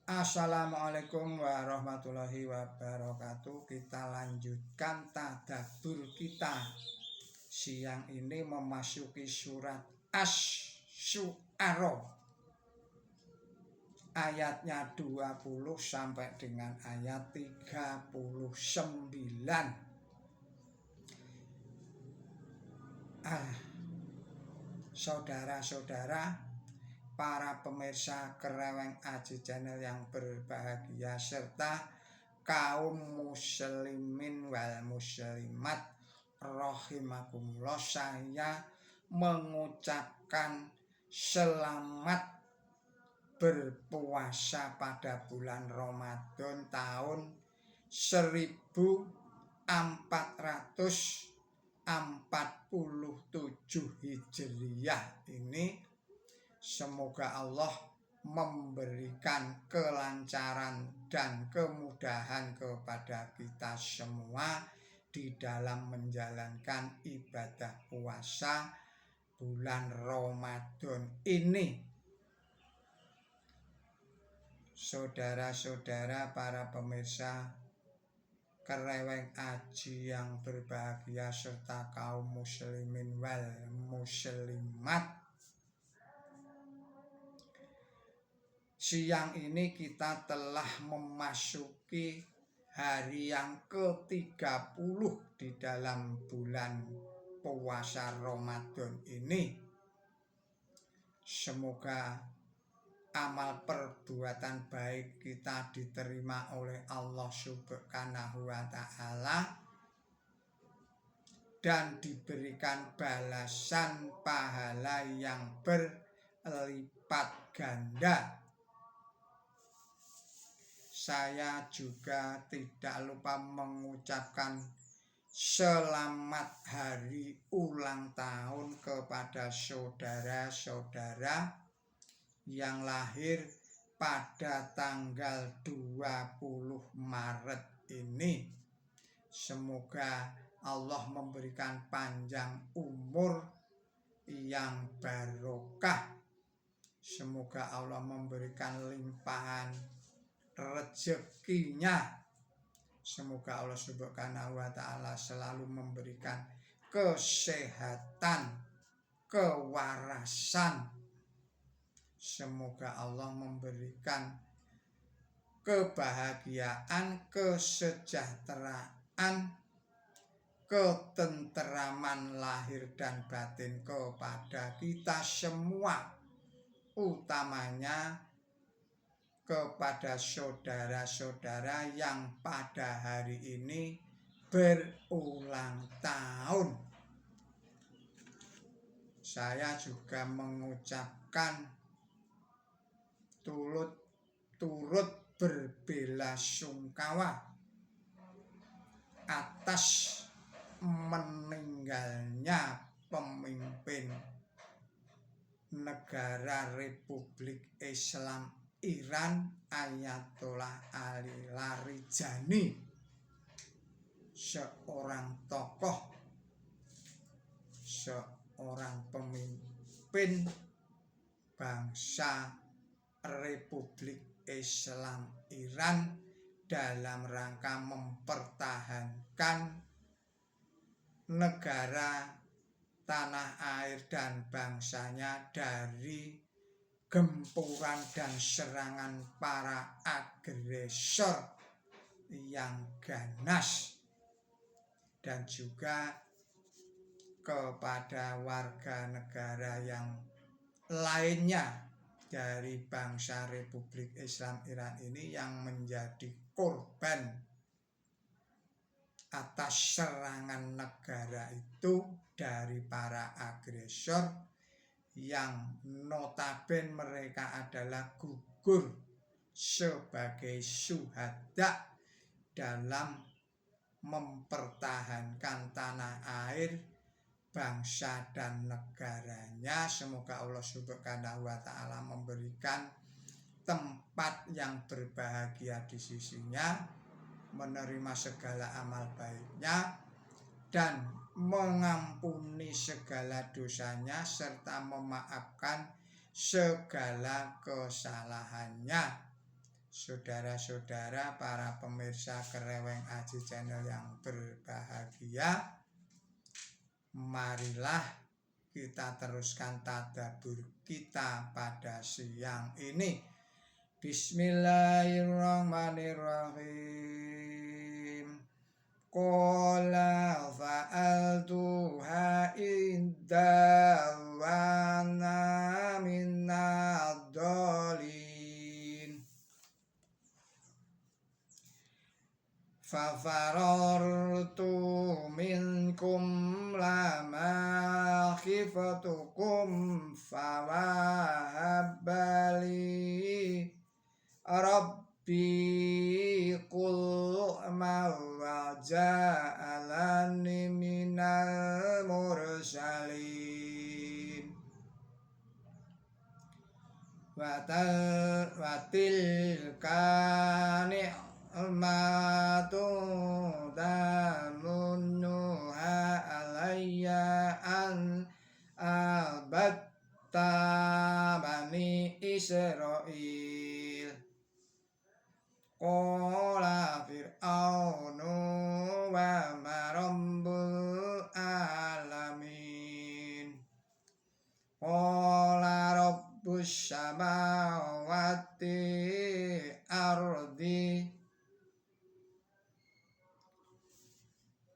Assalamualaikum warahmatullahi wabarakatuh. Kita lanjutkan tadabbur kita. Siang ini memasuki surat Asy-Syu'ara. Ayatnya 20 sampai dengan ayat 39. Saudara-saudara, para pemirsa Kreweng Aji Channel yang berbahagia serta kaum muslimin wal muslimat rahimakumullah, saya mengucapkan selamat berpuasa pada bulan Ramadan tahun 1447 Hijriyah ini. Semoga Allah memberikan kelancaran dan kemudahan kepada kita semua di dalam menjalankan ibadah puasa bulan Ramadan ini. Saudara-saudara, para pemirsa Kreweng Aji yang berbahagia serta kaum muslimin wal muslimat, siang ini kita telah memasuki hari yang ke-30 di dalam bulan puasa Ramadan ini. Semoga amal perbuatan baik kita diterima oleh Allah Subhanahu wa Ta'ala dan diberikan balasan pahala yang berlipat ganda. Saya juga tidak lupa mengucapkan selamat hari ulang tahun kepada saudara-saudara yang lahir pada tanggal 20 Maret ini. Semoga Allah memberikan panjang umur yang barokah. Semoga Allah memberikan limpahan rezekinya. Semoga Allah Subhanahu wa Ta'ala selalu memberikan kesehatan, kewarasan. Semoga Allah memberikan kebahagiaan, kesejahteraan, ketenteraman lahir dan batin kepada kita semua, utamanya kepada saudara-saudara yang pada hari ini berulang tahun. Saya juga mengucapkan turut berbelasungkawa atas meninggalnya pemimpin negara Republik Islam Iran, Ayatollah Ali Larijani, seorang tokoh, seorang pemimpin bangsa Republik Islam Iran dalam rangka mempertahankan negara, tanah air dan bangsanya dari gempuran dan serangan para agresor yang ganas, dan juga kepada warga negara yang lainnya dari bangsa Republik Islam Iran ini yang menjadi korban atas serangan negara itu dari para agresor yang notabene mereka adalah gugur sebagai syuhada dalam mempertahankan tanah air, bangsa dan negaranya. Semoga Allah Subhanahu wa Ta'ala memberikan tempat yang berbahagia di sisinya, menerima segala amal baiknya dan mengampuni segala dosanya serta memaafkan segala kesalahannya. saudara-saudara para pemirsa Kereweng Aji Channel yang berbahagia, marilah kita teruskan tadabbur kita pada siang ini. Bismillahirrahmanirrahim. Qala fa'altuha idza wa ana minadh-dhalin. Fafarartu minkum lama khifatukum fawahabbali Rabbi qul mawaja'alani minal mursalin. Watilka ni'matu damunnuha alayya an abatta bani Israil. Qala fir'aunu wa ma rabbul alamin. Qala rabbus samawati ardi.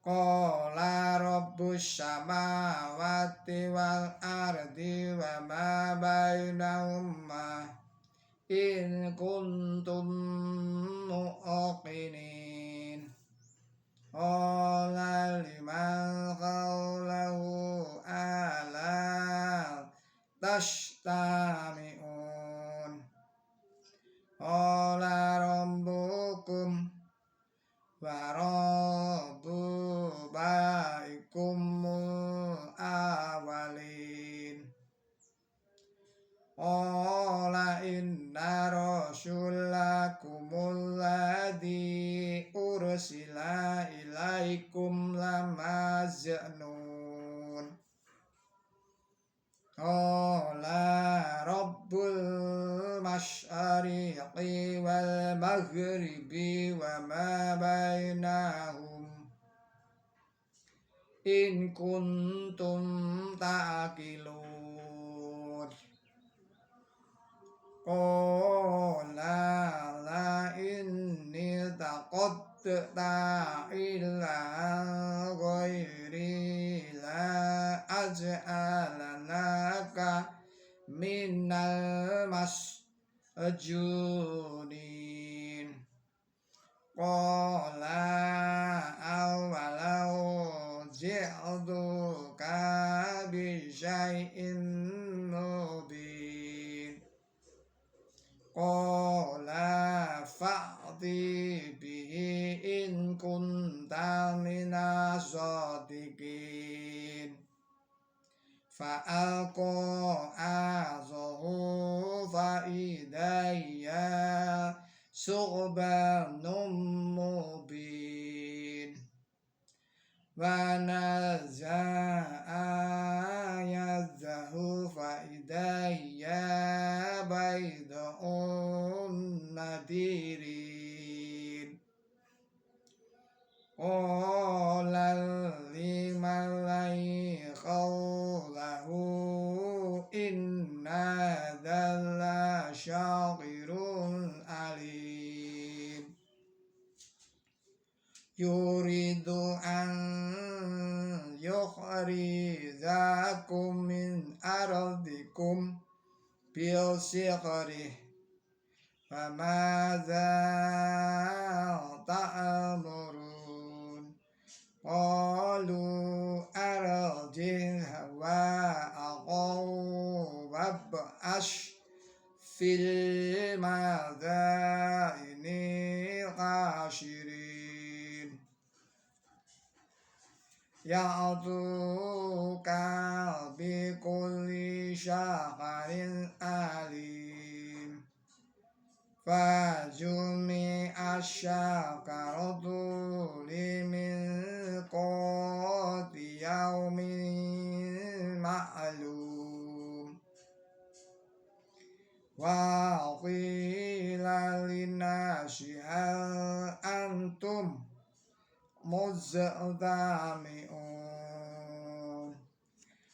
Qala rabbus samawati wal ardi wa ma bainahuma in kuntum muqinin. Qala liman qawlahu ala tastami'un. Qala rabbukum wa rabbu baikumul awalin. Qala inna rasulakumul ladzi ursila ilaikum lamajnun. Qala rabbul masyariqi wal maghribi wa ma bainahum in kuntum ta'qilun. Qala la inni taqatta illa ghairi la aj'alanaka minal masjunin. Qala awalau ji'tuka bi syai'in mubin. Qala fa'ti bihi in kunta minas shadiqin. Fa'alqa asahu fa'idaiya sughbanum mubin. Wa naza'a yadahu fa'idaiya bayda'un nadirin. Qala liman qawlahu inna dhalla syakirun alim. Yuridu an yukhrijakum min ardikum bil sihrih famadza ta'murun. Qalu arjih wa aqaw wab'ash fil madaini qashirin. Ya'tuka bi kulli syahrin alim. Fajumi asyakaratu limiqati yaumin ma'lum. Wa qila lina muzdami'un.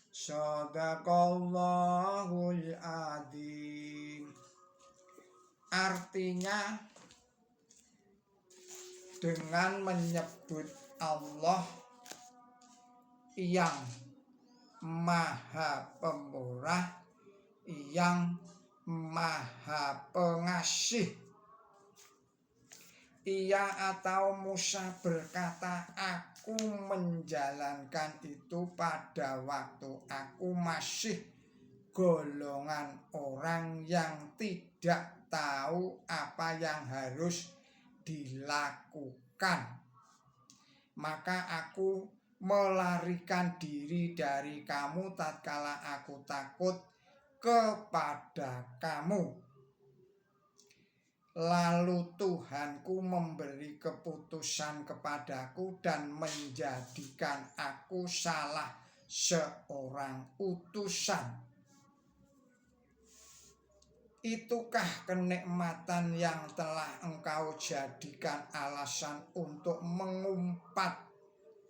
Shadaqallahul adzim. Artinya dengan menyebut Allah yang Maha Pemurah, yang Maha Pengasih. Ia atau Musa berkata, aku menjalankan itu pada waktu aku masih golongan orang yang tidak tahu apa yang harus dilakukan. Maka aku melarikan diri dari kamu tatkala aku takut kepada kamu. Lalu Tuhanku memberi keputusan kepadaku dan menjadikan aku salah seorang utusan. Itukah kenikmatan yang telah engkau jadikan alasan untuk mengumpat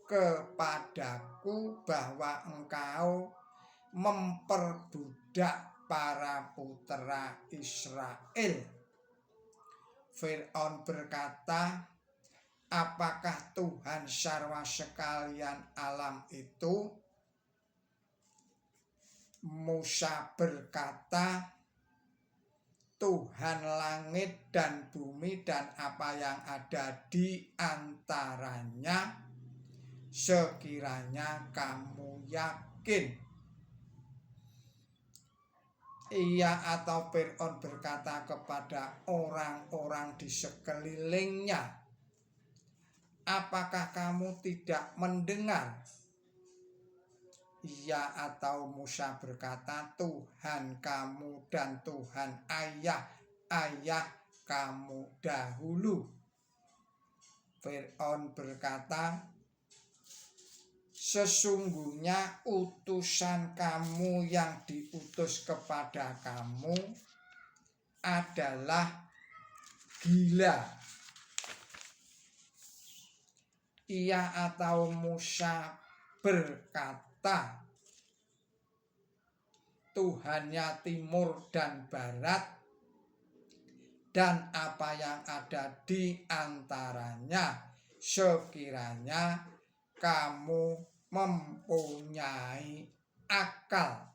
kepadaku bahwa engkau memperbudak para putra Israel? Fir'aun berkata, apakah Tuhan sarwa sekalian alam itu? Musa berkata, Tuhan langit dan bumi dan apa yang ada di antaranya, sekiranya kamu yakin. Ia atau Fir'aun berkata kepada orang-orang di sekelilingnya, apakah kamu tidak mendengar? Ia atau Musa berkata, Tuhan kamu dan Tuhan ayah kamu dahulu. Fir'aun berkata, sesungguhnya utusan kamu yang diutus kepada kamu adalah gila. Ia atau Musa berkata, Tuhannya timur dan barat dan apa yang ada di antaranya, sekiranya kamu mempunyai akal.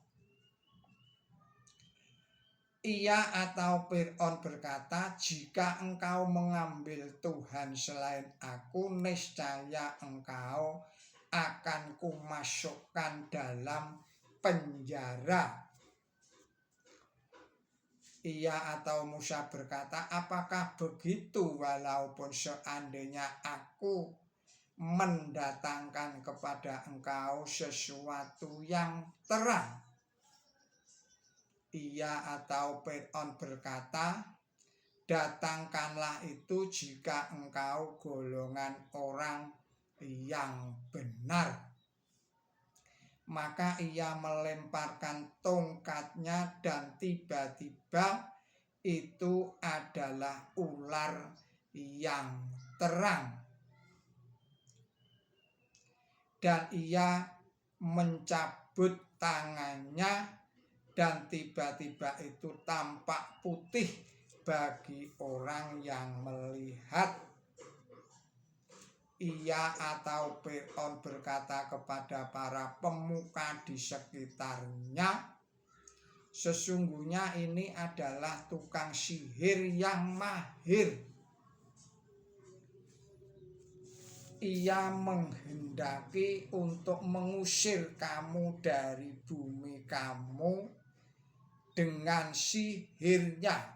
Ia atau Fir'aun berkata, jika engkau mengambil Tuhan selain aku, niscaya engkau akan kumasukkan dalam penjara. Ia atau Musa berkata, apakah begitu walaupun seandainya aku mendatangkan kepada engkau sesuatu yang terang? Ia atau Fir'aun berkata, datangkanlah itu jika engkau golongan orang yang benar. Maka ia melemparkan tongkatnya dan tiba-tiba itu adalah ular yang terang. Dan ia mencabut tangannya dan tiba-tiba itu tampak putih bagi orang yang melihat. Ia atau Fir'aun berkata kepada para pemuka di sekitarnya, sesungguhnya ini adalah tukang sihir yang mahir. Ia menghendaki untuk mengusir kamu dari bumi kamu dengan sihirnya.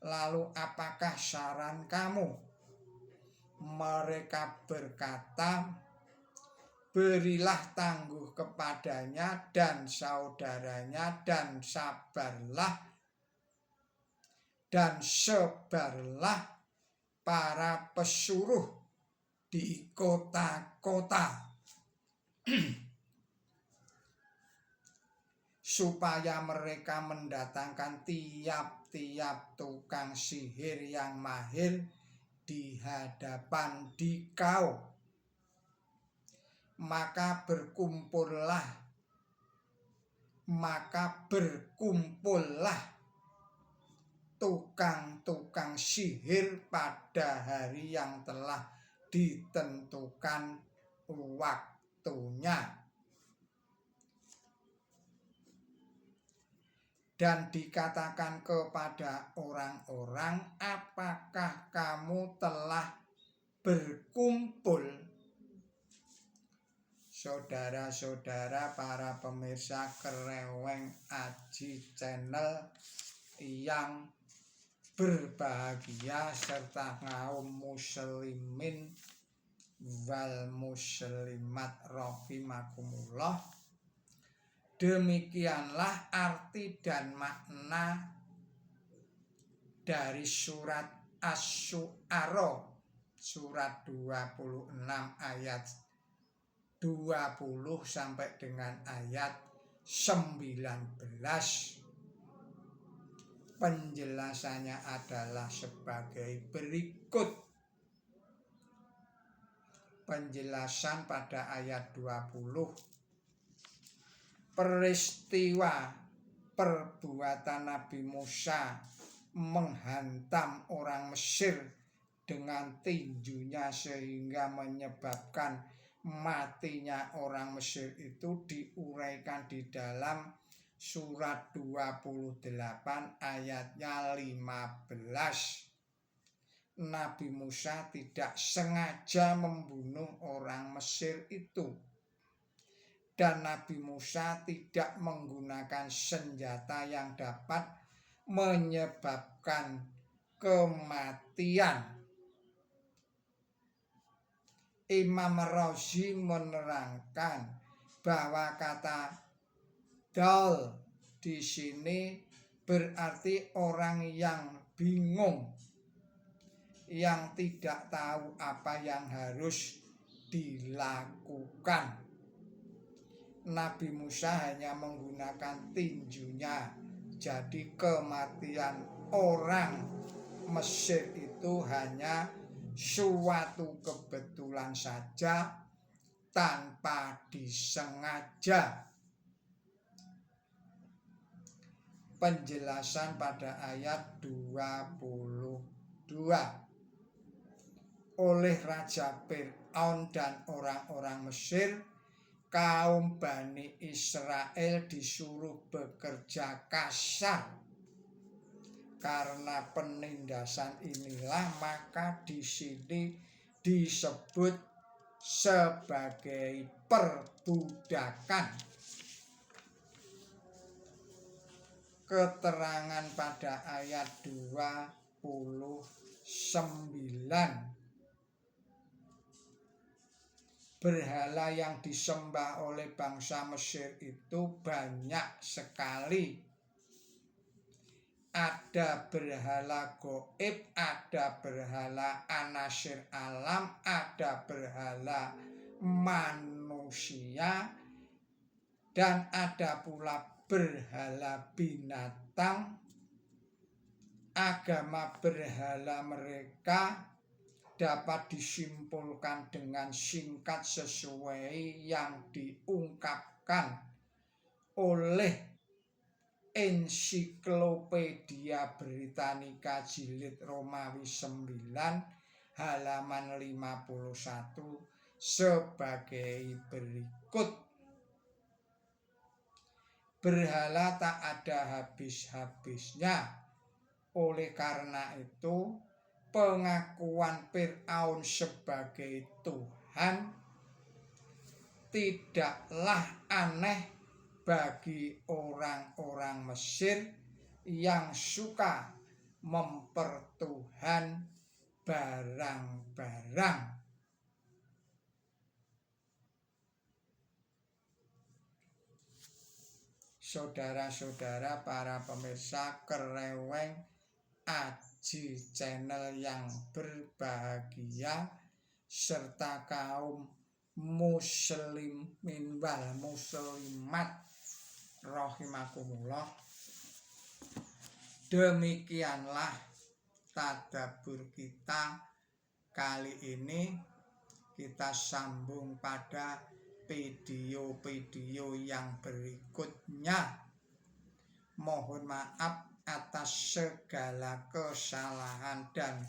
Lalu apakah saran kamu? Mereka berkata, berilah tangguh kepadanya dan saudaranya dan sabarlah dan sebarlah para pesuruh di kota-kota supaya mereka mendatangkan tiap-tiap tukang sihir yang mahir di hadapan dikau. Maka berkumpullah tukang-tukang sihir pada hari yang telah ditentukan waktunya. Dan dikatakan kepada orang-orang, apakah kamu telah berkumpul? Saudara-saudara para pemirsa Kereweng Aji Channel yang berbahagia serta kaum muslimin wal muslimat rahimakumullah. Demikianlah arti dan makna dari surat Asy-Syu'ara surat 26 ayat 20 sampai dengan ayat 19. Penjelasannya adalah sebagai berikut. Penjelasan pada ayat 20. Peristiwa perbuatan Nabi Musa menghantam orang Mesir dengan tinjunya sehingga menyebabkan matinya orang Mesir itu diuraikan di dalam surat 28 ayatnya 15. Nabi Musa tidak sengaja membunuh orang Mesir itu. Dan Nabi Musa tidak menggunakan senjata yang dapat menyebabkan kematian. Imam Razi menerangkan bahwa kata dal di sini berarti orang yang bingung, yang tidak tahu apa yang harus dilakukan. Nabi Musa hanya menggunakan tinjunya, jadi kematian orang Mesir itu hanya suatu kebetulan saja tanpa disengaja. Penjelasan pada ayat 22. Oleh Raja Fir'aun dan orang-orang Mesir, kaum Bani Israel disuruh bekerja kasar. Karena penindasan inilah maka di sini disebut sebagai perbudakan. Keterangan pada ayat 29. Berhala yang disembah oleh bangsa Mesir itu banyak sekali. Ada berhala goib, ada berhala anasir alam, ada berhala manusia, dan ada pula berhala binatang. Agama berhala mereka dapat disimpulkan dengan singkat sesuai yang diungkapkan oleh Ensiklopedia Britannica jilid Romawi 9 halaman 51 sebagai berikut. Berhala tak ada habis-habisnya. Oleh karena itu, pengakuan Fir'aun sebagai Tuhan tidaklah aneh bagi orang-orang Mesir yang suka mempertuhan barang-barang. Saudara-saudara para pemirsa Kereweng Aji Channel yang berbahagia serta kaum muslimin wal muslimat rahimakumullah. Demikianlah tadabbur kita kali ini kita sambung pada video-video yang berikutnya. Mohon maaf atas segala kesalahan dan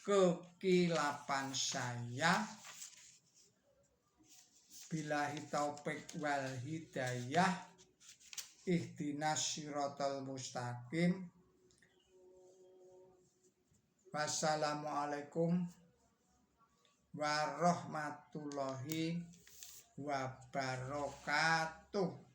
kekilapan saya. Billahi taufik wal hidayah. Ihdinas siratal mustaqim. Wassalamualaikum warahmatullahi wabarakatuh.